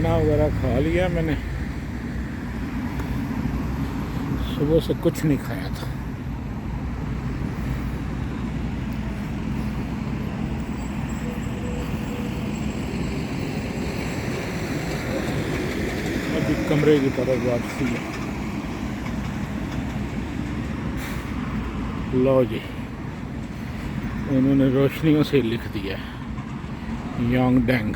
खाना वगैरह खा लिया मैंने। सुबह से कुछ नहीं खाया था। अभी कमरे की तरफ वापसी है। लो जी, उन्होंने रोशनियों से लिख दिया यांगडेंग।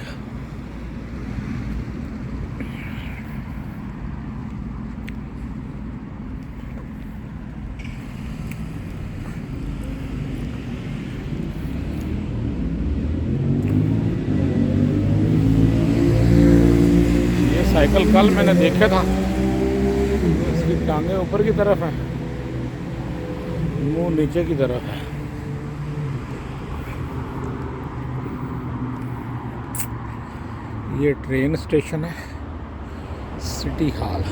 ये साइकिल कल मैंने देखा था, इसकी टांगे ऊपर की तरफ है, मुंह नीचे की तरफ है। ये ट्रेन स्टेशन है, सिटी हॉल।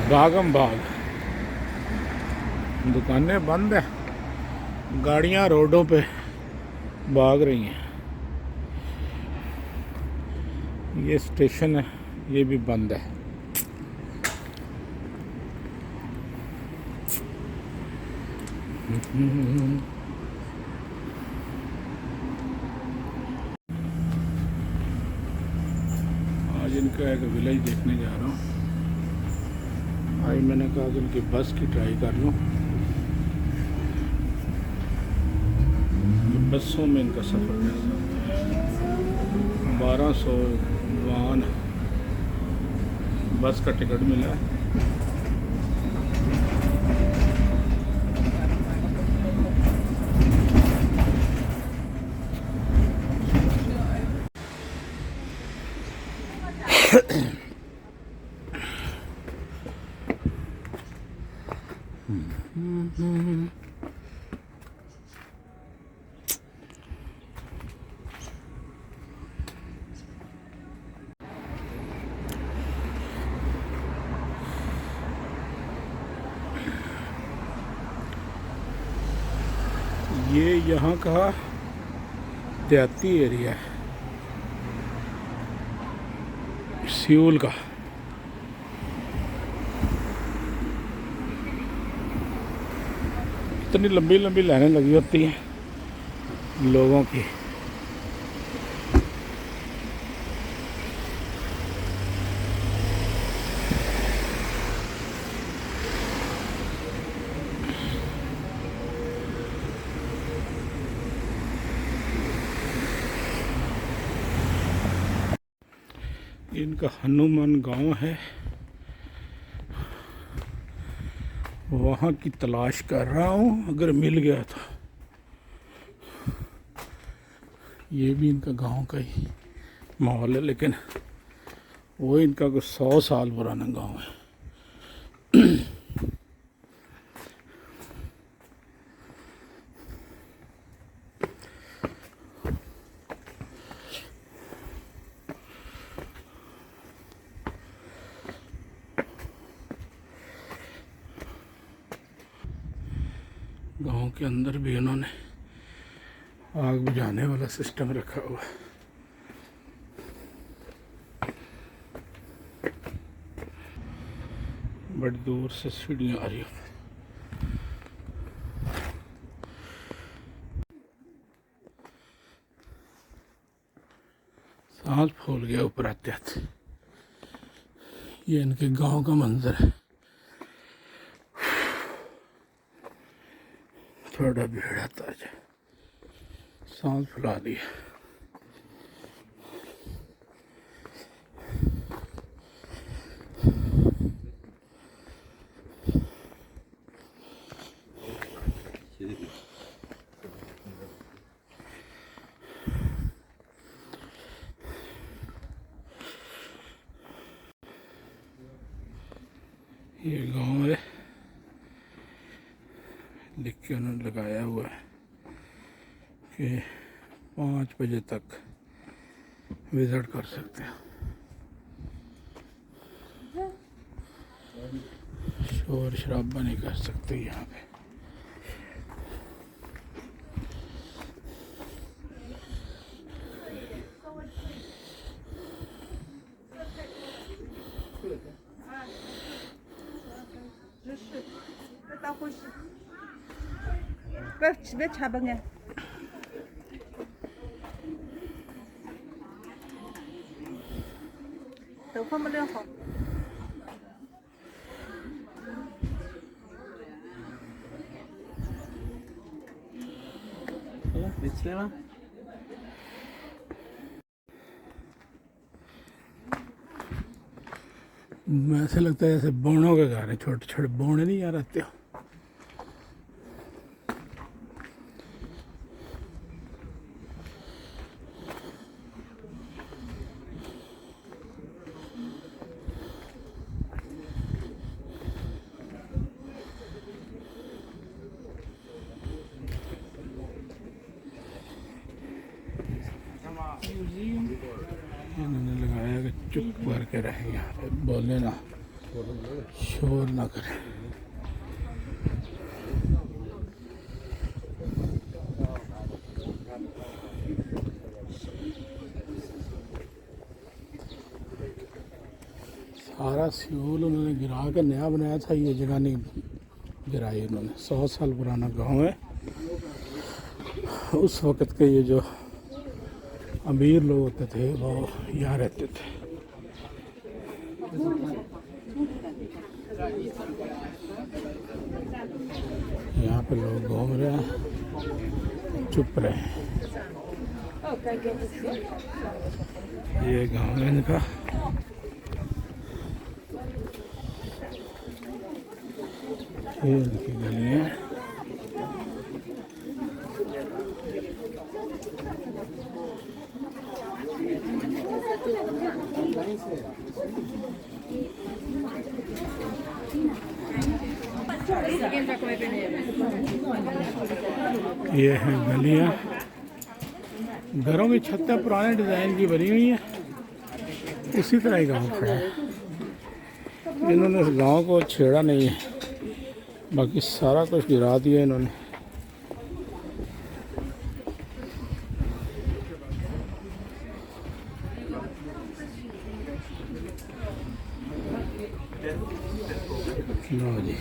भागम भाग, दुकानें बंद है, गाड़ियां रोडों पे भाग रही हैं। ये स्टेशन है, ये भी बंद है। आज इनका एक विलेज देखने जा रहा हूँ। आज मैंने कहा कि इनकी बस की ट्राई कर लूँ। बसों में इनका सफ़र कैसा है। 1200 वाहन बस का टिकट मिला है। ये यहाँ का देहाती एरिया है, सियोल का। इतनी लंबी लंबी लाइनें लगी होती हैं लोगों की। इनका हनुमान गांव है, वहाँ की तलाश कर रहा हूँ, अगर मिल गया तो। ये भी इनका गांव का ही माहौल है, लेकिन वो इनका कुछ 100 साल पुराना गांव है। गांव के अंदर भी उन्होंने आग बुझाने वाला सिस्टम रखा हुआ है। बड़ी दूर से सीढ़ियाँ आ रही है। सांस फूल गया ऊपर आते आते। ये इनके गांव का मंजर है। थोड़ा भीड़ आता है, सांस फुला दिया। ये गांव है, लिख के उन्होंने लगाया हुआ है कि 5 बजे तक विजिट कर सकते हैं। शोर शराबा नहीं कर सकते यहाँ पे। 到会是，别插吧呢。都放不了好。好了，没吃了。ऐसे लगता है जैसे बोनों के घर है, छोटे छोटे बोने नहीं आ रहते हो। इन्होंने लगाया कि चुप करके रहे, यहाँ पे बोले ना, शोर ना करे। सारा सियोल उन्होंने गिरा के नया बनाया था, ये जगह नहीं गिराई उन्होंने। 100 साल पुराना गांव है। उस वक़्त के ये जो अमीर लोग होते थे वो यहाँ रहते थे। यहाँ पे लोग घूम रहे हैं, चुप रहे हैं। ये गांव है इनका। ये इनकी गलियाँ। ये है गलियाँ। घरों की छतें पुराने डिज़ाइन की बनी हुई हैं। उसी तरह ही गांव खड़ा है। इन्होंने इस गांव को छेड़ा नहीं है, बाकी सारा कुछ गिरा दिया इन्होंने। लो जी,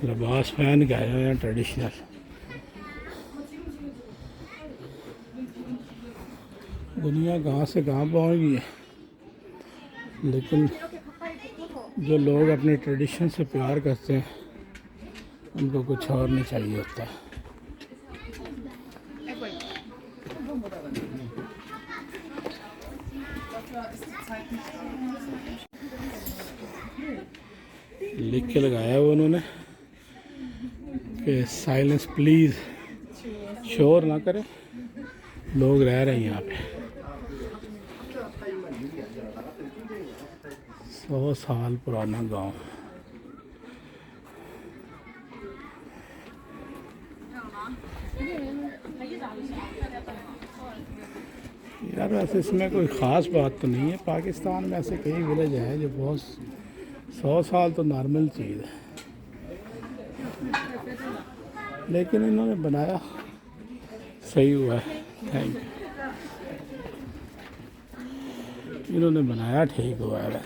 लिबास पहन के आए हुए हैं ट्रेडिशनल। दुनिया कहाँ से कहाँ पहुँच गई है, लेकिन जो लोग अपने ट्रेडिशन से प्यार करते हैं उनको कुछ और नहीं चाहिए होता। लिख के लगाया हुआ उन्होंने कि साइलेंस प्लीज़, शोर ना करें, लोग रह रहे हैं यहाँ पे। 100 साल पुराना गांव। यार वैसे इसमें कोई ख़ास बात तो नहीं है। पाकिस्तान में ऐसे कई विलेज हैं जो बहुत 100 साल तो नॉर्मल चीज़ है, लेकिन इन्होंने बनाया सही हुआ है। Thank you. इन्होंने बनाया ठीक हुआ है,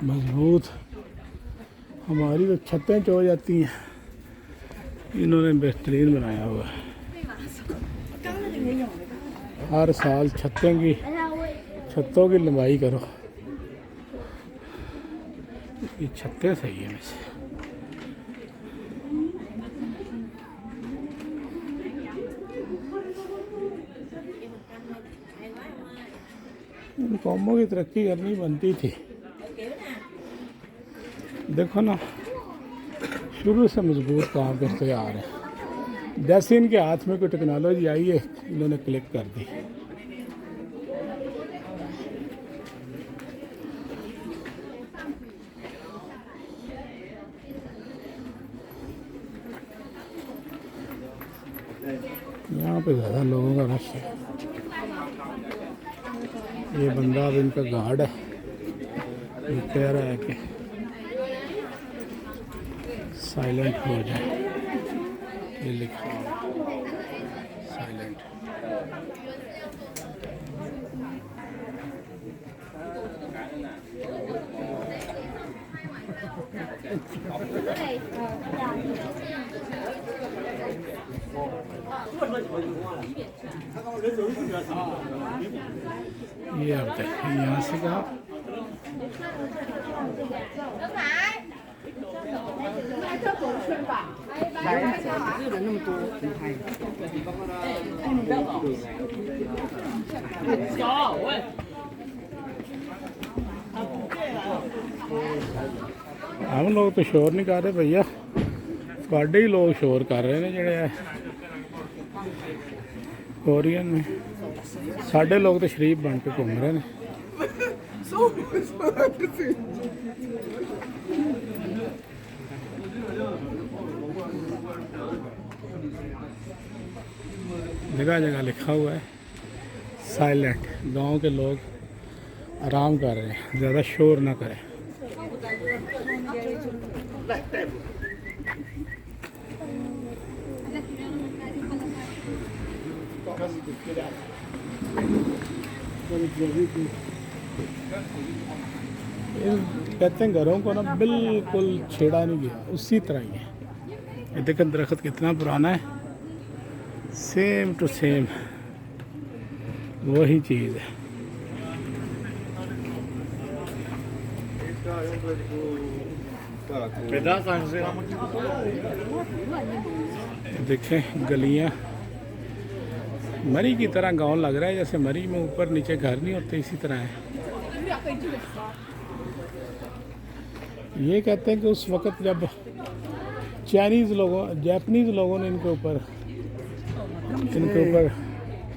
मजबूत। हमारी तो छतें चो जाती हैं, इन्होंने बेहतरीन बनाया हुआ है। हर साल छतों की लंबाई करो। ये छतें सही है वैसे। इन कौमों की तरक्की करनी बनती थी। देखो ना, शुरू से मजबूत काम करते आ रहे हैं। जैसे इनके हाथ में कोई टेक्नोलॉजी आई है, इन्होंने क्लिक कर दी। यहाँ पे ज़्यादा लोगों का रश है। ये बंदा अब इनका गार्ड है, ये कह रहा है कि साइलेंट हो जाए। ये लिखा साइलेंट। ये आप देखिए यहाँ से कहा हम लोग तो शोर नहीं कर रहे भैया, थोड़े ही लोग शोर कर रहे हैं जेड़े कोरियन ने। साढ़े लोग तो शरीफ बन के घूम रहे हैं। जगह जगह लिखा हुआ है साइलेंट। गांव के लोग आराम कर रहे हैं, ज़्यादा शोर ना करें। कहते हैं घरों को ना बिल्कुल छेड़ा नहीं गया, उसी तरह ही है। ये देखें दरख्त कितना पुराना है, सेम टू सेम वही चीज़ है। देखें गलियां मरी की तरह गांव लग रहा है, जैसे मरी में ऊपर नीचे घर नहीं होते, इसी तरह है। ये कहते हैं कि उस वक़्त जब जापानीज़ लोगों ने इनके ऊपर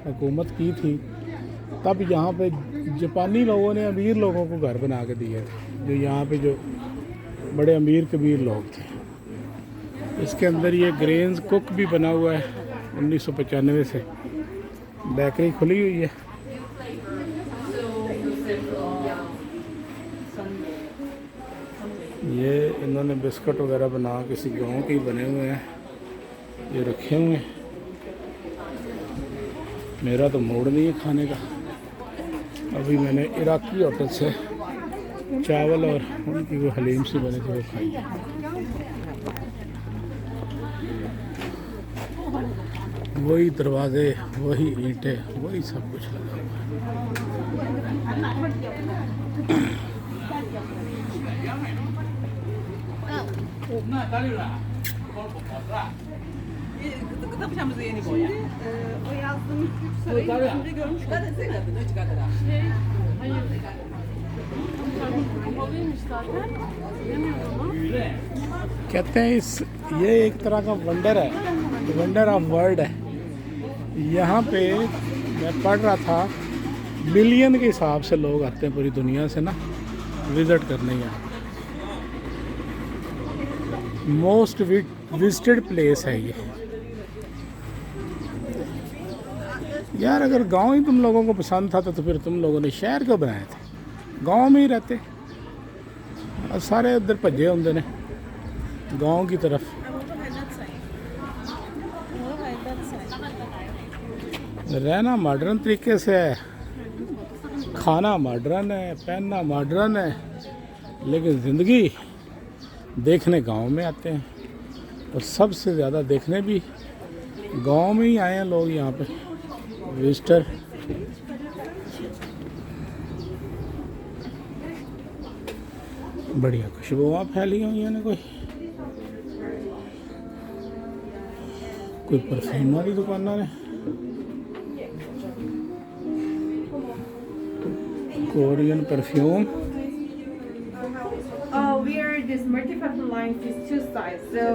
हुकूमत की थी, तब यहाँ पे जापानी लोगों ने अमीर लोगों को घर बना के दिए थे, जो यहाँ पे जो बड़े अमीर कबीर लोग थे। इसके अंदर ये ग्रेन्स कुक भी बना हुआ है, 1995 से बेकरी खुली हुई है। ये इन्होंने बिस्कुट वगैरह बना किसी गांव के ही बने हुए हैं, ये रखे हुए हैं। मेरा तो मूड नहीं है खाने का। अभी मैंने इराकी होटल से चावल और उनकी वो हलीम से बने थे वो खाई। वही दरवाजे, वही ईंटें, वही सब कुछ लगा हुआ है। Kıtap şamızı yeni boya. O yazdığım 3 sarayı içinde görmüşler de sen adını çıkardılar. Hayır. Kapalıymış zaten. Bilemiyorum ama. कहते हैं ये एक तरह का वंडर है, वंडर ऑफ वर्ल्ड है। यहाँ पे मैं पढ़ रहा था, मिलियन के हिसाब से लोग आते हैं पूरी दुनिया से ना विज़िट करने यहाँ। मोस्ट विजिटेड प्लेस है ये। यार अगर गांव ही तुम लोगों को पसंद था तो फिर तुम लोगों ने शहर क्यों बनाए थे? गांव में ही रहते। और सारे उधर भजे होंगे ने गांव की तरफ। रहना मॉडर्न तरीके से है, खाना मॉडर्न है, पहनना मॉडर्न है, लेकिन ज़िंदगी देखने गांव में आते हैं। और सबसे ज़्यादा देखने भी गांव में ही आए हैं लोग यहाँ पे विजिटर। बढ़िया खुशबुआं फैली हुई हैं। कोई परफ्यूम वाली दुकाना ने, Korean perfume. We are this multi-factor line is two sizes. So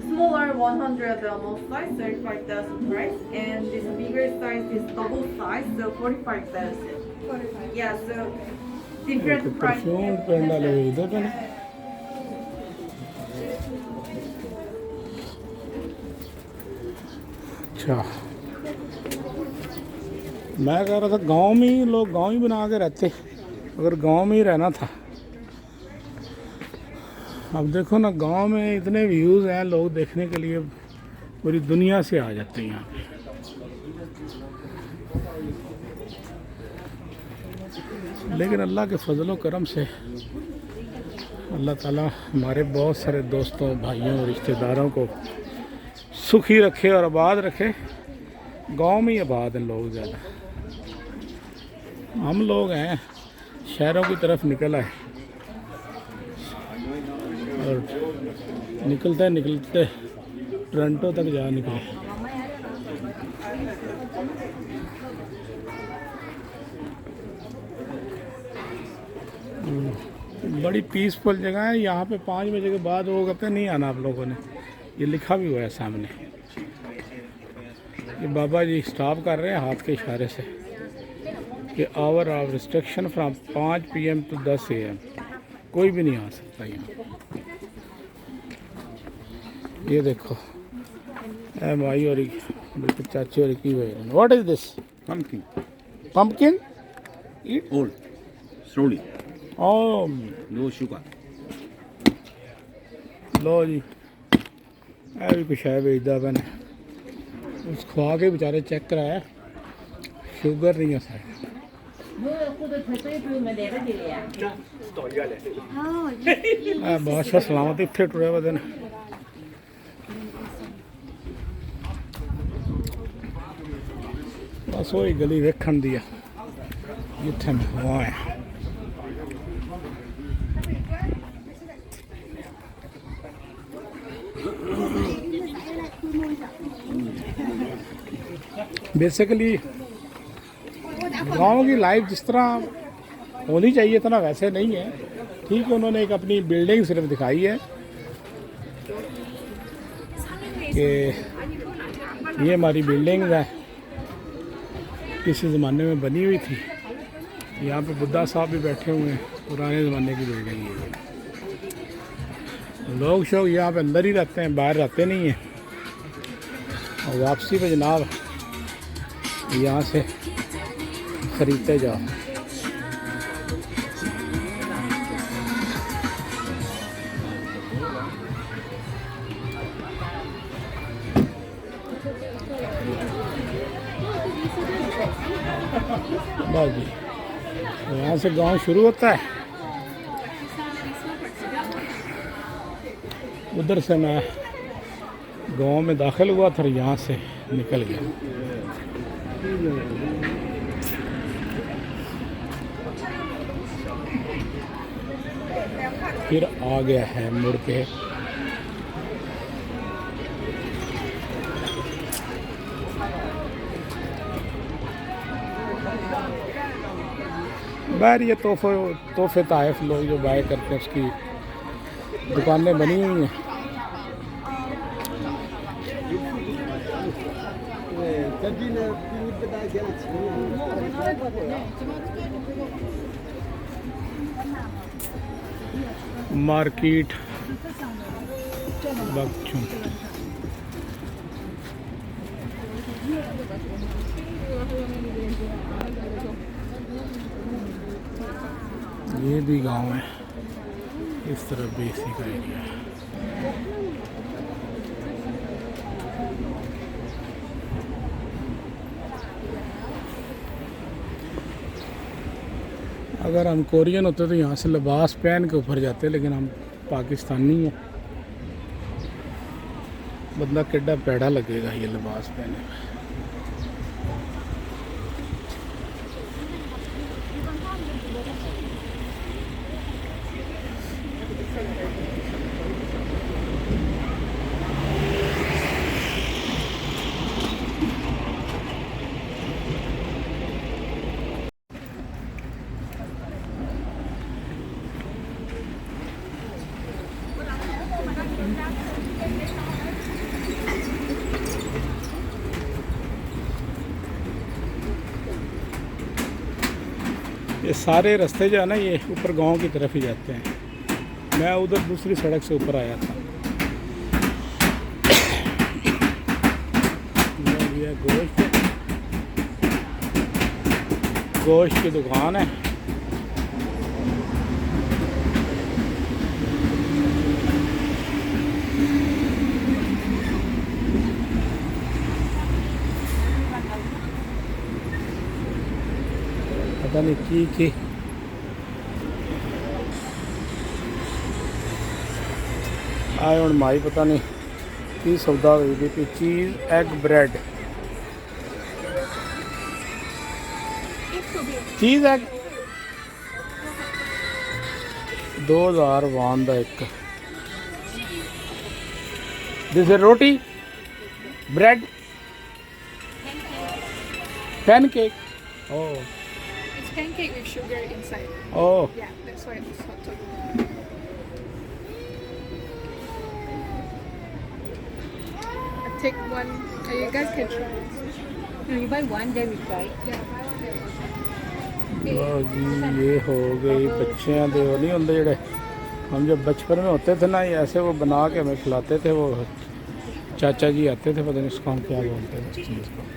smaller 100 most size 35,000 price, and this bigger size is double size, so 45,000. 45. Yeah, so different price. Perfume पहन डाले हुए इधर पे ना। अच्छा, मैं कह रहा था गांव में ही लोग गांव ही बना के रहते, अगर गांव में ही रहना था। अब देखो ना, गांव में इतने व्यूज़ हैं, लोग देखने के लिए पूरी दुनिया से आ जाते हैं यहाँ पे। लेकिन अल्लाह के फजल करम से अल्लाह ताला हमारे बहुत सारे दोस्तों भाइयों रिश्तेदारों को सुखी रखे और आबाद रखे। गांव में ही आबाद हैं लोग ज़्यादा। हम लोग हैं शहरों की तरफ निकल आए और निकलते निकलते टोरंटो तक जा निकले। बड़ी पीसफुल जगह है। यहाँ पे 5 बजे के बाद वो कहते नहीं आना आप लोगों ने, ये लिखा भी हुआ है सामने। ये बाबा जी स्टॉप कर रहे हैं हाथ के इशारे से कि hour of restriction from 5 PM to 10 AM, कोई भी नहीं आ सकता यहाँ। ये देखो भाई और चाची और की हुई। What is this? Pumpkin. Pumpkin? Old. Slowly. Oh No sugar. लो जी, ਇਹ भी कुछ है बेचदा बने। उस खवा के बेचारे चेक कराया, शुगर नहीं है सर। बादशाह सलामत इत्थे टुरे वदे ने। बस वही गली वेखण दी है जिथे मैं हुआ है। बेसिकली गाँव की लाइफ जिस तरह होनी चाहिए इतना वैसे नहीं है। ठीक है, उन्होंने एक अपनी बिल्डिंग सिर्फ दिखाई है कि ये हमारी बिल्डिंग है, किसी ज़माने में बनी हुई थी। यहाँ पे बुद्धा साहब भी बैठे हुए हैं, पुराने ज़माने की बिल्डिंग है। लोग शोग यहाँ पे अंदर ही रहते हैं, बाहर रहते नहीं हैं। और वापसी पे जनाब यहाँ से ख़रीदते जाओ। बस जी, यहाँ से गांव शुरू होता है। उधर से मैं गांव में दाखिल हुआ था, यहाँ से निकल गया। फिर आ गया है मुड़ के। बाहर ये तोहफे ताइफ लोग जो बाय करते हैं उसकी दुकानें बनी हुई हैं। मार्केट बच्चों ये भी गांव है, इस तरफ भी इसी का एरिया है। अगर हम कोरियन होते तो यहाँ से लिबास पहन के ऊपर जाते, लेकिन हम पाकिस्तानी हैं। बंदा किड्डा पैड़ा लगेगा ये लिबास पहने में। ये सारे रास्ते जो है ना ये ऊपर गांव की तरफ ही जाते हैं। मैं उधर दूसरी सड़क से ऊपर आया था। ये गोश्त की दुकान है। पता नहीं की आए हुण माई पता नहीं की सौदा होई पई चीज़ एग ब्रेड चीज़ एग 2000 वान दा एक this is roti bread pancake oh It's pancake with sugar inside. oh Yeah, that's why it's hot dog. I take one. You guys can try it. No, you buy one, then we try. Yeah, buy one there. लो जी ये हो गई बच्चियाँ दे वो नहीं होंगे जड़े हम जब बचपन में होते थे ना ये ऐसे वो बना के हमें खिलाते थे वो चाचा जी आते थे पता नहीं उसको हम क्या बोलते थे उस चीज़ को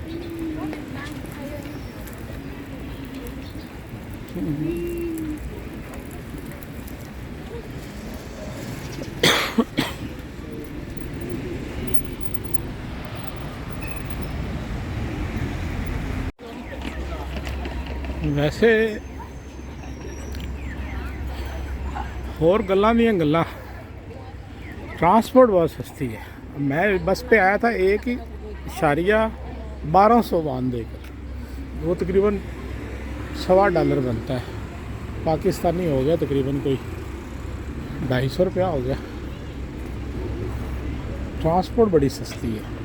वैसे और गल्लां दियां गल्लां ट्रांसपोर्ट बहुत सस्ती है मैं बस पे आया था एक ही इशारिया 1200 वान देकर वो तकरीबन $1.25 बनता है पाकिस्तानी हो गया तकरीबन कोई 250 रुपया हो गया ट्रांसपोर्ट बड़ी सस्ती है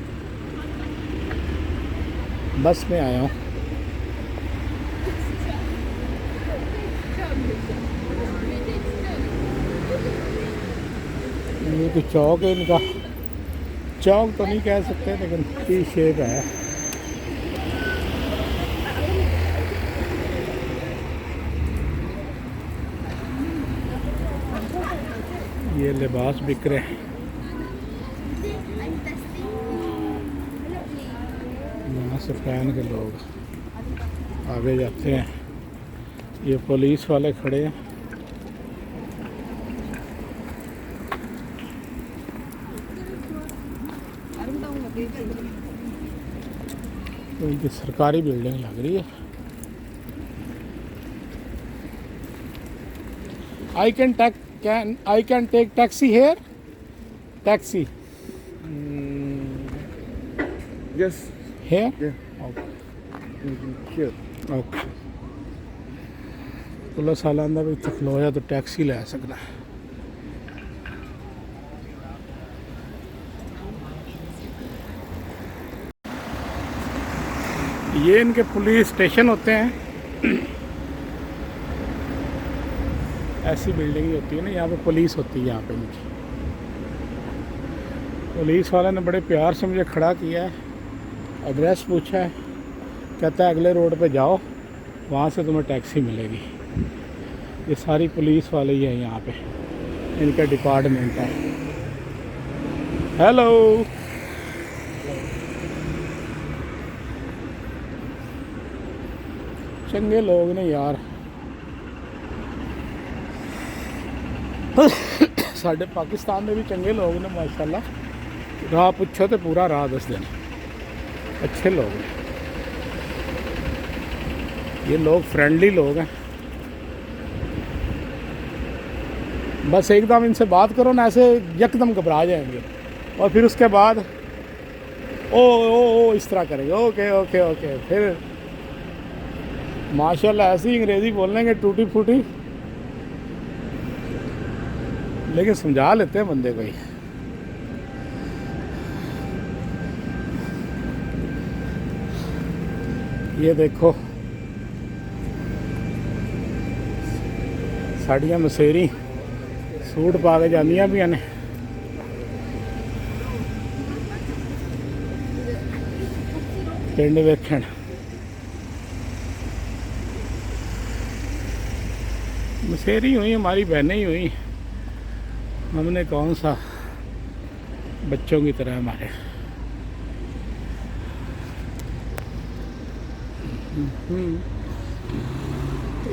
बस में आया हूँ ये तो चौक है इनका चौक तो नहीं कह सकते लेकिन टी शेप है ये लिबास बिक रहे हैं यहाँ से पहन के लोग आगे जाते हैं ये पुलिस वाले खड़े हैं तो इनकी सरकारी बिल्डिंग लग रही है I can take taxi here taxi Yes. here Yeah. okay Here. okay police वाला आंदा भी खलोया तो टैक्सी ले सकना है ये इनके पुलिस स्टेशन होते हैं ऐसी बिल्डिंग ही होती है ना यहाँ पे पुलिस होती है यहाँ पे इनकी पुलिस वाले ने बड़े प्यार से मुझे खड़ा किया है एड्रेस पूछा है कहता है अगले रोड पे जाओ वहाँ से तुम्हें टैक्सी मिलेगी ये सारी पुलिस वाले ही है यहाँ पे इनका डिपार्टमेंट है हेलो चंगे लोग ने यार साढ़े पाकिस्तान में भी चंगे लोग ने माशाल्लाह राह पूछो तो पूरा राह दस देना अच्छे लोग हैं ये लोग फ्रेंडली लोग हैं बस एकदम इनसे बात करो ना ऐसे यकदम घबरा जाएंगे और फिर उसके बाद ओ इस तरह करेंगे ओके ओके ओके फिर माशाल्लाह ऐसी अंग्रेज़ी बोलेंगे टूटी फूटी लेकिन समझा लेते हैं बंदे को ही ये देखो साड़ियाँ मसेरी सूट पा के जानियां भी ने पिंड वेखण मसेरी हुई हमारी बहनें ही हुई हमने कौन सा बच्चों की तरह हमारे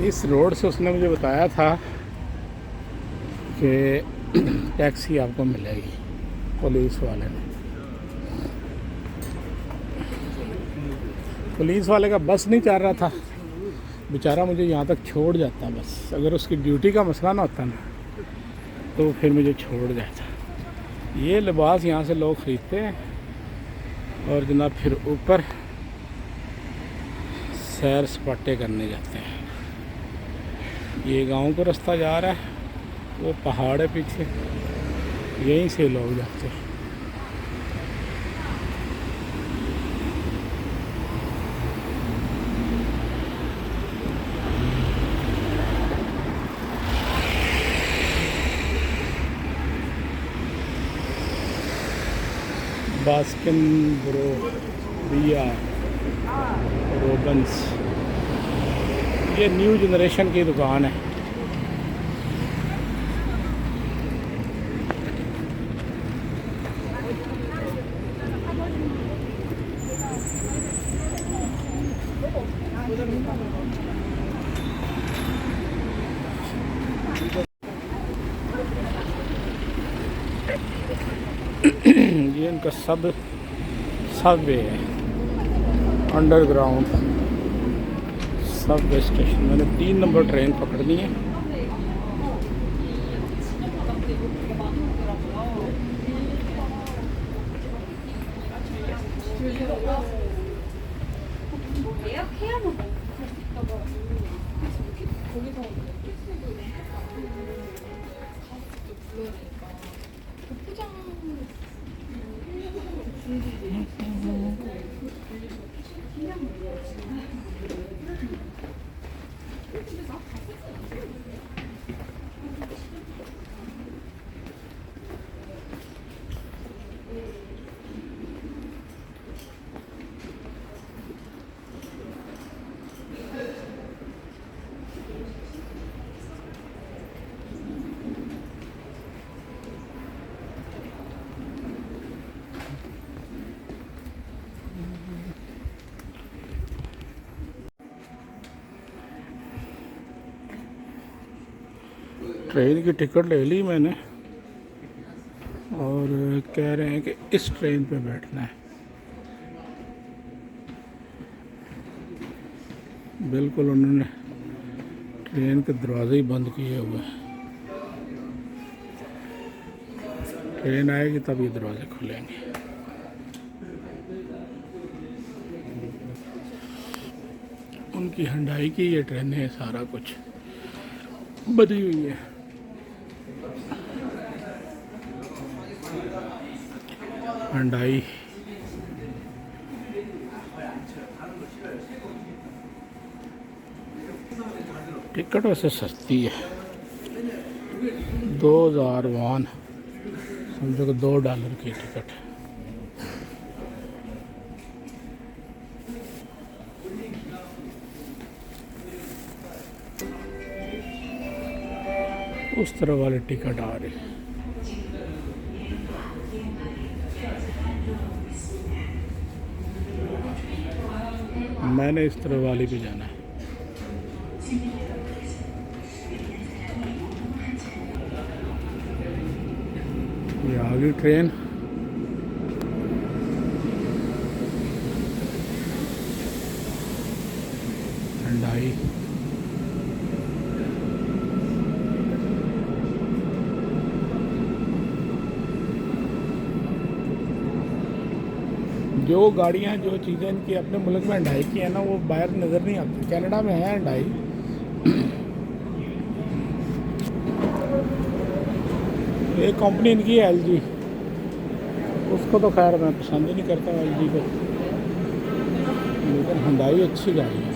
इस रोड से उसने मुझे बताया था कि टैक्सी आपको मिलेगी पुलिस वाले ने पुलिस वाले का बस नहीं चल रहा था बेचारा मुझे यहाँ तक छोड़ जाता बस अगर उसकी ड्यूटी का मसला ना होता ना तो फिर मुझे छोड़ जाता ये लिबास यहाँ से लोग ख़रीदते हैं और जनाब फिर ऊपर सैर सपाटे करने जाते हैं। ये गांव को रास्ता जा रहा है, वो पहाड़ है पीछे, यहीं से लोग जाते हैं। बास्किन ब्रोबिया रोबन्स, ये न्यू जनरेशन की दुकान है। ये इनका सबवे है, अंडरग्राउंड सबवे स्टेशन। मैंने 3 नंबर ट्रेन पकड़नी है। ट्रेन की टिकट ले ली मैंने और कह रहे हैं कि इस ट्रेन पे बैठना है। बिल्कुल उन्होंने ट्रेन के दरवाजे ही बंद किए हुए हैं। ट्रेन आएगी तब ये दरवाजे खुलेंगे। उनकी हुंडई की ये ट्रेन है, सारा कुछ बनी हुई है। हुंडई टिकट वैसे सस्ती है, 2000 वॉन, समझो कि $2 की टिकट है। उस तरह वाली टिकट आ रही है। मैंने इस तरह वाली पे जाना है। ये आ गई ट्रेन। हुंडई जो गाड़ियाँ, जो चीज़ें इनकी अपने मुल्क में हुंडई की है ना, वो बाहर नज़र नहीं आती। कनाडा में है हुंडई, एक कंपनी इनकी है LG, उसको तो खैर मैं पसंद ही नहीं करता LG को, लेकिन हुंडई अच्छी गाड़ी है।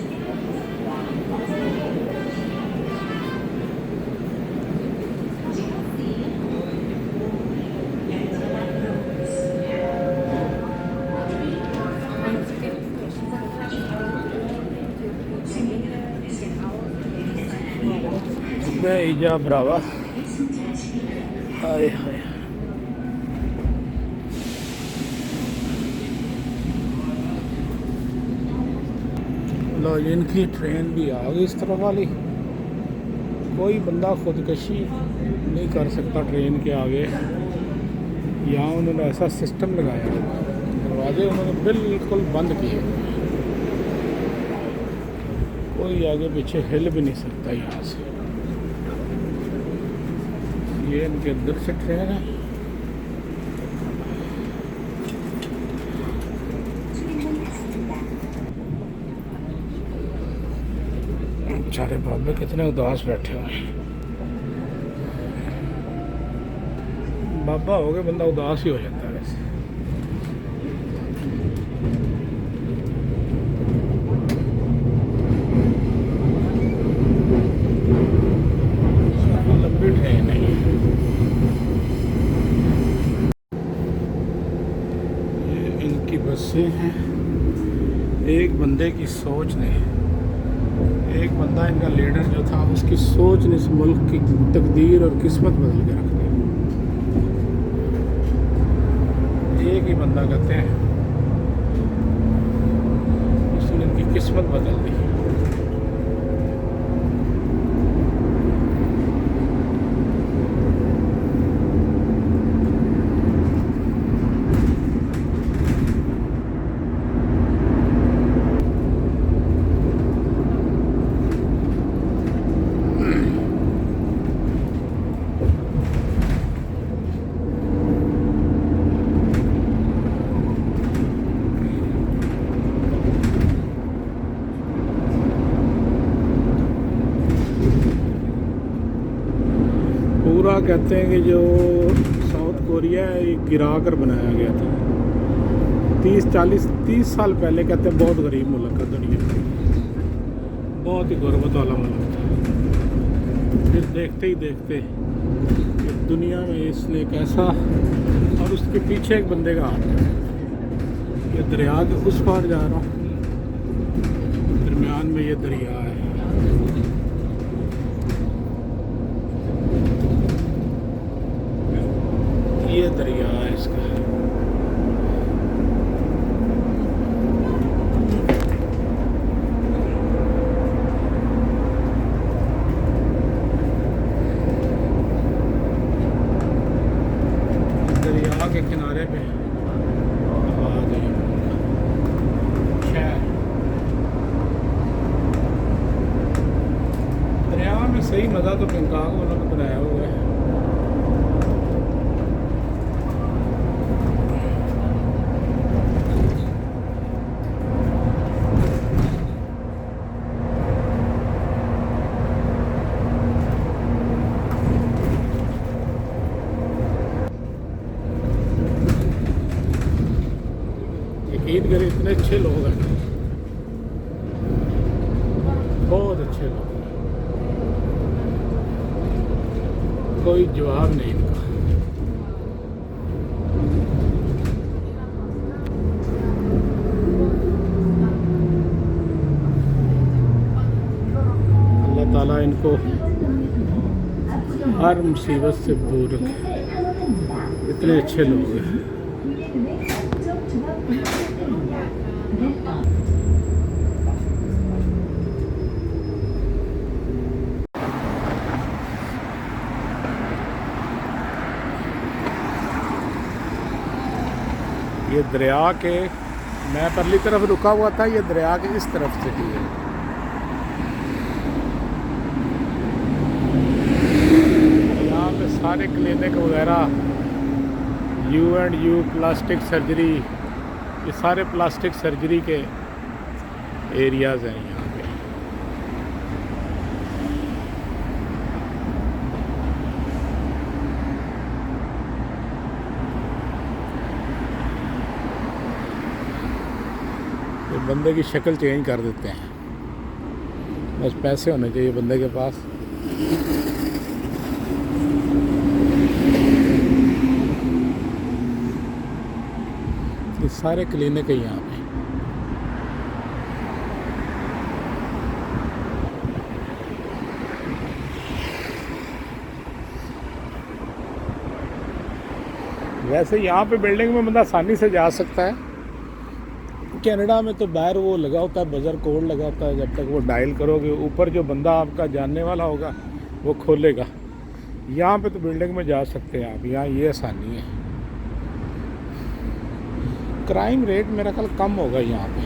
जा भरावा, हाय हाय। लो इनकी ट्रेन भी आ गई इस तरफ वाली। कोई बंदा खुदकशी नहीं कर सकता ट्रेन के आगे। यहाँ उन्होंने ऐसा सिस्टम लगाया, दरवाजे उन्होंने बिल्कुल बंद किए, कोई आगे पीछे हिल भी नहीं सकता यहाँ से। ये इनके अंदर से ट्रेन है। बेचारे बाबे कितने उदास बैठे हुए हैं। बाबा हो गए बंदा उदास ही हो जाता है वैसे। काफी लंबी ट्रेन है ये, इनकी बसें हैं। एक बंदे की सोच ने, एक बंदा इनका लीडर जो था उसकी सोच ने इस मुल्क की तकदीर और किस्मत बदल के रख दी। एक ही बंदा कहते हैं उसने इनकी किस्मत बदल दी। पूरा कहते हैं कि जो साउथ कोरिया है ये गिरा कर बनाया गया था 30 साल पहले। कहते हैं बहुत गरीब मुल्क है दुनिया में, बहुत ही गुर्बत वाला मुल्क था। फिर देखते ही देखते दुनिया में इसने एक ऐसा, और उसके पीछे एक बंदे का हाथ है। ये दरिया के उस पार जा रहा हूँ, दरमियान में ये दरिया है। ये दरिया है इसका। दरिया के किनारे पे दरिया में सही मज़ा तो बैंकॉक वालों ने बनाया हुआ है। यकीन करें इतने अच्छे लोग हैं, बहुत अच्छे लोग हैं, कोई जवाब नहीं इनका। अल्लाह ताला इनको हर मुसीबत से दूर रखे। इतने अच्छे लोग हैं। ये दरिया के, मैं परली तरफ रुका हुआ था, ये दरिया के इस तरफ से ही है। यहाँ पे सारे क्लिनिक वगैरह, U&U प्लास्टिक सर्जरी, ये सारे प्लास्टिक सर्जरी के एरियाज़ हैं यहाँ पे। ये बंदे की शक्ल चेंज कर देते हैं, बस पैसे होने चाहिए बंदे के पास। ये सारे क्लिनिक है यहाँ पे। वैसे यहाँ पे बिल्डिंग में बंदा आसानी से जा सकता है। कनाडा में तो बाहर वो लगा होता है, बजर कोड लगा होता है, जब तक वो डायल करोगे ऊपर जो बंदा आपका जानने वाला होगा वो खोलेगा। यहाँ पे तो बिल्डिंग में जा सकते हैं आप, यहाँ ये आसानी है। क्राइम रेट मेरा ख्याल कम होगा यहाँ पे।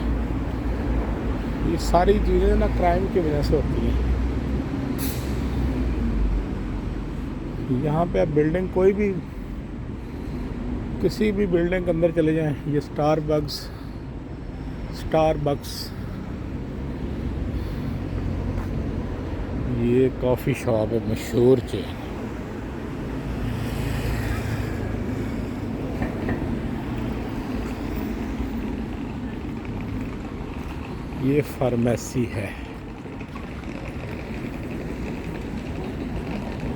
ये सारी चीज़ें ना क्राइम की वजह से होती हैं। यहाँ पे आप बिल्डिंग कोई भी, किसी भी बिल्डिंग के अंदर चले जाएं, ये स्टारबक्स, ये कॉफ़ी शॉप है मशहूर चेन। ये फार्मेसी है।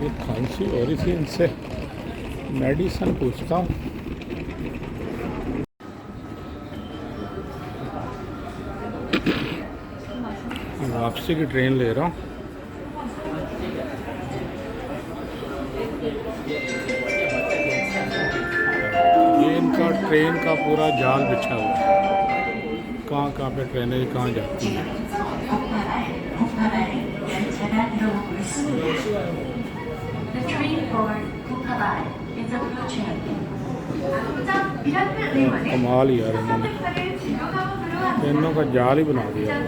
ये खांसी हो रही थी, इनसे मेडिसिन पूछता हूँ। वापसी की ट्रेन ले रहा हूँ। ये इनका ट्रेन का पूरा जाल बिछा हुआ है, कहाँ कहाँ पे ट्रेनें कहाँ जाती हैं। कमाल यार, इन्होंने ट्रेनों का जाल ही बना दिया।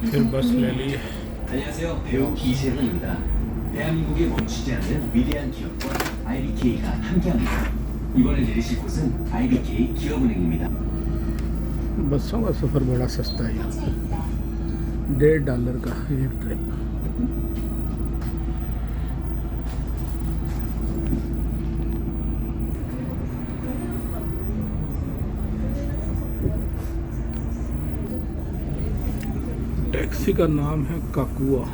फिर बस ले ली। 안녕하세요. 배우 이재훈입니다. 대한민국에 멈추지 않는 위대한 기업과 IBK가 함께합니다. 이번에 내리실 곳은 IBK 기업은행입니다. बसों का सफ़र बड़ा सस्ता है यहाँ पे, $1.5 का एक ट्रिप। टैक्सी का नाम है काकुआ।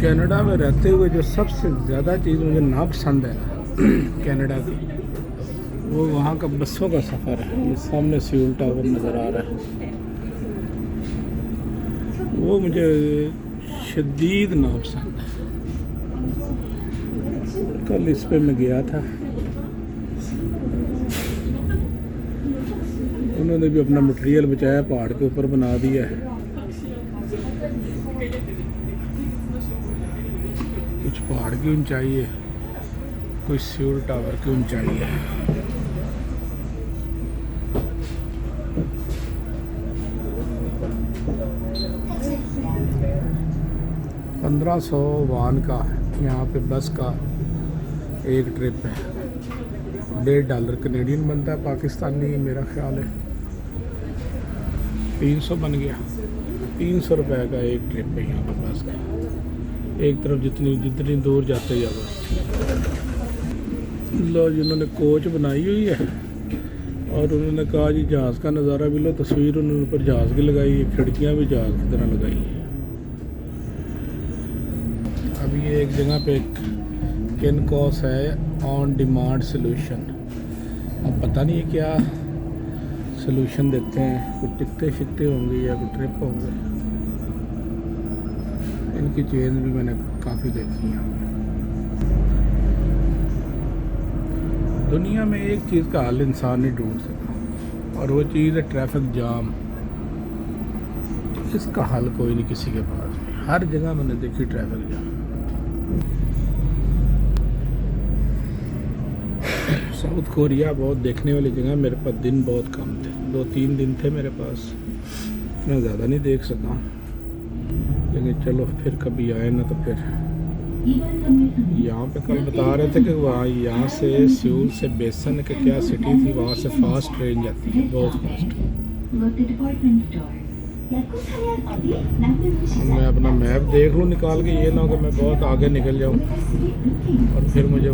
कनाडा में रहते हुए जो सबसे ज़्यादा चीज़ मुझे ना पसंद है कनाडा की, वो वहाँ का बसों का सफ़र है। ये सामने सियोल टावर नज़र आ रहा है, वो मुझे शदीद नापसंद है। कल इस पे मैं गया था, उन्होंने भी अपना मटेरियल बचाया, पहाड़ के ऊपर बना दिया है। कुछ पहाड़ की ऊंचाई है, कुछ सियोल टावर की ऊंचाई है। $1500 का यहाँ पे बस का एक ट्रिप है। $1.5 कनेडियन बनता है, पाकिस्तानी मेरा ख्याल है 300 बन गया। $300 का एक ट्रिप है यहाँ पर बस का, एक तरफ जितनी दूर जाते जाओ। लो जी, उन्होंने कोच बनाई हुई है और उन्होंने कहा जी जहाज़ का नज़ारा भी लो। तस्वीर उन्होंने ऊपर जहाज़ की लगाई है, खिड़कियाँ भी जहाज़ की तरह लगाई हैं। अब ये एक जगह पे किनकॉस है ऑन डिमांड सोल्यूशन। अब पता नहीं है क्या सोल्यूशन देते हैं, कुछ टिकटें शिकटें होंगी या कुछ ट्रिप होंगे। इनकी चेन भी मैंने काफ़ी देखी हैं। दुनिया में एक चीज़ का हल इंसान नहीं ढूंढ सका, और वो चीज़ है ट्रैफिक जाम। इसका हल कोई नहीं किसी के पास में। हर जगह मैंने देखी ट्रैफिक जाम। साउथ कोरिया बहुत देखने वाली जगह, मेरे पास दिन बहुत कम थे, 2-3 दिन थे मेरे पास, इतना ज़्यादा नहीं देख सका। लेकिन चलो फिर कभी आए ना तो फिर। यहाँ पे कल बता रहे थे कि वहाँ यहाँ से सियोल से बेसन के क्या सिटी थी, वहाँ से फास्ट ट्रेन जाती है, बहुत फास्ट। मैं अपना मैप देख लूँ निकाल के, ये ना हो कि मैं बहुत आगे निकल जाऊँ और फिर मुझे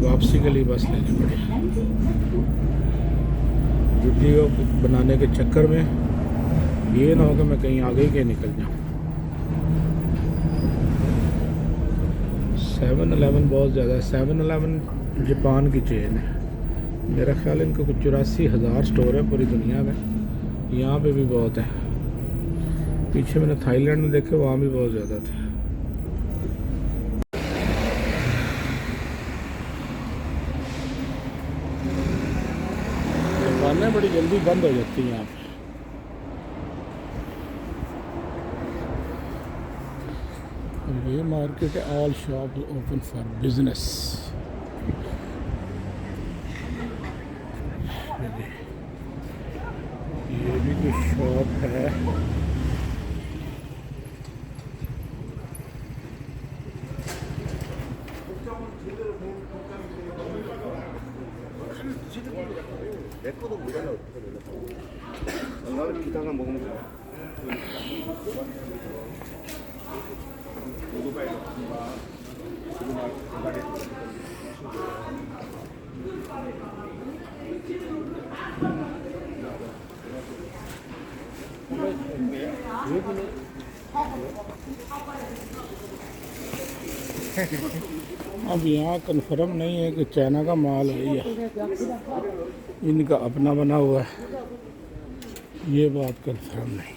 वापसी के लिए बस लेनी पड़े। वीडियो बनाने के चक्कर में ये ना हो कि मैं कहीं आगे के निकल जाऊँ। 7-Eleven बहुत ज़्यादा है। 7-Eleven जापान की चेन है, मेरा ख्याल है इनको कुछ 84,000 स्टोर है पूरी दुनिया में। यहाँ पे भी बहुत है। पीछे मैंने थाईलैंड में देखे, वहाँ भी बहुत ज़्यादा थे। दुकानें बड़ी जल्दी बंद हो जाती हैं यहाँ पे। ये मार्केट है, all shop open for business. ये भी कोई शॉप है। 내 거도 모자라. 나는 비단 하나 먹으면 돼. अब यहाँ कंफर्म नहीं है कि चाइना का माल है या इनका अपना बना हुआ है, ये बात कंफर्म नहीं।